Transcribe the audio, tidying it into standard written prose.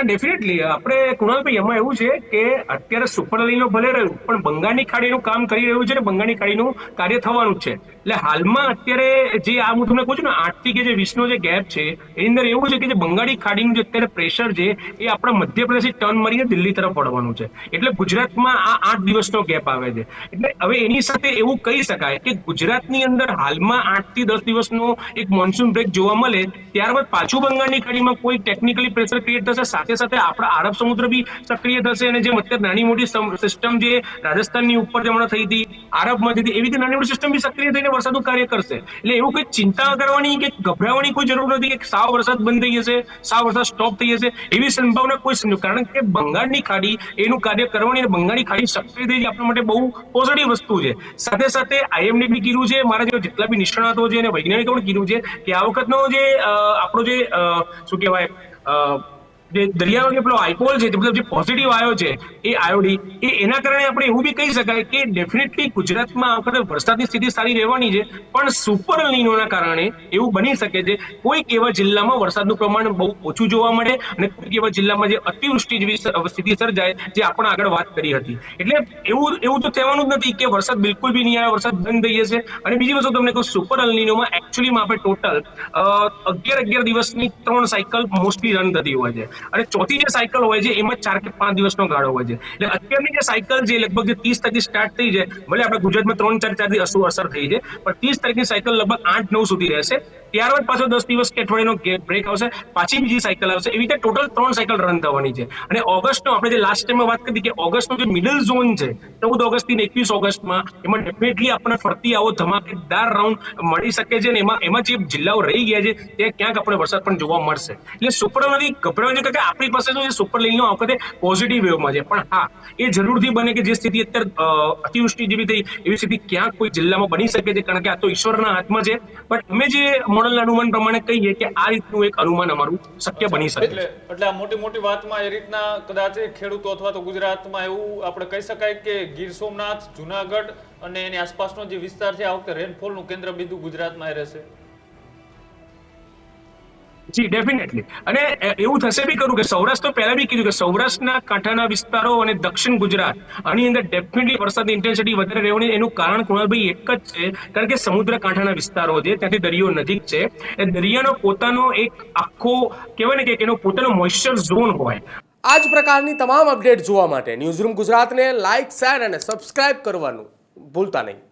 Definitely આપણે કુણાલભાઈ એમાં એવું છે કે અત્યારે સુપર એલિનો ભલે રહ્યું પણ બંગાળની ખાડીનું કામ કરી રહ્યું છે ને બંગાળની ખાડીનું કાર્ય થવાનું જ છે. એટલે હાલમાં અત્યારે જે હું તમને કહું છું ને 8 થી કે જે 20 નો જે ગેપ છે એની અંદર એવું છે કે જે બંગાળી ખાડીનું જે અત્યારે પ્રેશર છે એ આપણા મધ્યપ્રદેશથી ટર્ન મારીને દિલ્હી તરફ વળવાનું છે. એટલે ગુજરાતમાં આ 8 દિવસનો ગેપ આવે છે. એટલે હવે એની સાથે એવું કહી શકાય કે ગુજરાતની અંદર હાલમાં 8 થી 10 દિવસનો એક મોન્સૂન બ્રેક જોવા મળે, ત્યારબાદ પાછું બંગાળની ખાડીમાં કોઈ ટેકનિકલી પ્રેશર ક્રિએટ થશે, સાથે સાથે આપણા આરબ સમુદ્ર બી સક્રિય થશે અને જે અત્યારે નાની મોટી સિસ્ટમ જે રાજસ્થાનની ઉપર જમણા થઈ હતી, આરબમાં હતી, એવી રીતે નાની મોટી સિસ્ટમ બી સક્રિય થઈને વરસાદનું કાર્ય કરશે. એટલે એવું કોઈ ચિંતા કરવાની કે ગભરાવાની કોઈ જરૂર નથી કે સાવ વરસાદ બંધ થઈ જશે, સાવ વરસાદ સ્ટોપ થઈ જશે, એવી સંભાવના કોઈ નથી. કારણ કે બંગાળની ખાડી એનું કાર્ય કરવાની અને બંગાળની ખાડી સક્રિય થઈ આપણા માટે બહુ પોઝિટિવ વસ્તુ છે. સાથે સાથે આઈએમડી બી કીધું છે, મારા જેટલા બી નિષ્ણાતો છે અને વૈજ્ઞાનિકો પણ કીધું છે કે આ વખતનો જે આપણો જે શું કહેવાય જે દરિયાનો જે પેલો આઈપોલ છે, મતલબ જે પોઝિટિવ આવ્યો છે એ આયોડી એના કારણે આપણે એવું બી કહી શકાય કે ડેફિનેટલી ગુજરાતમાં આ વખતે વરસાદની સ્થિતિ સારી રહેવાની છે. પણ સુપર એલિનોના કારણે એવું બની શકે છે કોઈક એવા જિલ્લામાં વરસાદનું પ્રમાણ બહુ ઓછું જોવા મળે અને કોઈક એવા જિલ્લામાં જે અતિવૃષ્ટિ જેવી સ્થિતિ સર્જાય જે આપણે આગળ વાત કરી હતી. એટલે એવું તો થવાનું જ નથી કે વરસાદ બિલકુલ બી નહીં આવે, વરસાદ બંધ થઈ જશે. અને બીજી વસ્તુ તમને કહું, સુપર એલિનોમાં એકચ્યુઅલીમાં આપણે ટોટલ 11 દિવસની 3 સાયકલ મોસ્ટલી રન થતી હોય છે અને ચોથી જે સાયકલ હોય છે એમાં 4 કે 5 દિવસનો ગાળો હોય છે. એટલે અત્યારની જે સાયકલ છે લગભગ 30 તારીખથી સ્ટાર્ટ થઈ છે, ભલે આપણે ગુજરાતમાં 3-4 દી અસર થઈ છે, પણ 30 તારીખની સાયકલ લગભગ 8-9 સુધી રહેશે. ત્યારબાદ પાછો 10 દિવસ કે અઠવાડિયાનો બ્રેક આવશે, પાછી બીજી સાયકલ આવશે. એવી રીતે ટોટલ 3 સાયકલ રન થવાની છે. અને ઓગસ્ટનો આપણે જે લાસ્ટ ટાઈમમાં વાત કરી કે ઓગસ્ટનો જે મિડલ ઝોન છે 14 ઓગસ્ટથી 21 ઓગસ્ટમાં, એમાં ડેફિનેટલી આપણને ફરતી આવો ધમાકેદાર રાઉન્ડ મળી શકે છે. અને એમાં જે જિલ્લાઓ રહી ગયા છે ત્યાં ક્યાંક આપણે વરસાદ પણ જોવા મળશે. એટલે સુપર નથી ગભરાવાની કે આપણી પાસે જો સુપર એલિનો આ વખતે પોઝિટિવ વેવમાં છે. પણ હા, એ જરૂરથી બને કે જે સ્થિતિ અત્યારે અતિવૃષ્ટિ જેવી થઈ એવી સ્થિતિ ક્યાંક કોઈ જિલ્લામાં બની શકે છે, કારણ કે આ તો ઈશ્વરના હાથમાં છે. પણ અમે જે મોડલના અનુમાન પ્રમાણે કહીએ કે આ રીતનું એક અનુમાન અમારું શક્ય બની શકે છે. એટલે આ મોટી વાતમાં એ રીતના કદાચ ખેડૂતો અથવા તો ગુજરાતમાં એવું આપણે કહી શકાય કે ગીર સોમનાથ, જુનાગઢ અને એની આસપાસનો જે વિસ્તાર છે આ વખતે રેનફોલનું કેન્દ્ર બિંદુ ગુજરાતમાં રહેશે. જી ડેફિનેટલી. અને એવું થશે બી ખરું કે સૌરાષ્ટ્ર તો પહેલા બી કીધું કે સૌરાષ્ટ્રના કાંઠાના વિસ્તારો અને દક્ષિણ ગુજરાત આની અંદર ડેફિનેટલી વરસાદની ઇન્ટેન્સિટી વધારે રહેવાની. એનું કારણ કુણાલભાઈ એક જ છે, કારણ કે સમુદ્ર કાંઠાના વિસ્તારો છે, ત્યાંથી દરિયો નજીક છે. એ દરિયાનો પોતાનો એક આખો કહેવાય ને કે એનો પોતાનો મોઇશ્ચર ઝોન હોય. આ જ પ્રકારની તમામ અપડેટ જોવા માટે ન્યૂઝરૂમ ગુજરાતને લાઇક, શેર અને સબસ્ક્રાઇબ કરવાનું ભૂલતા નહીં.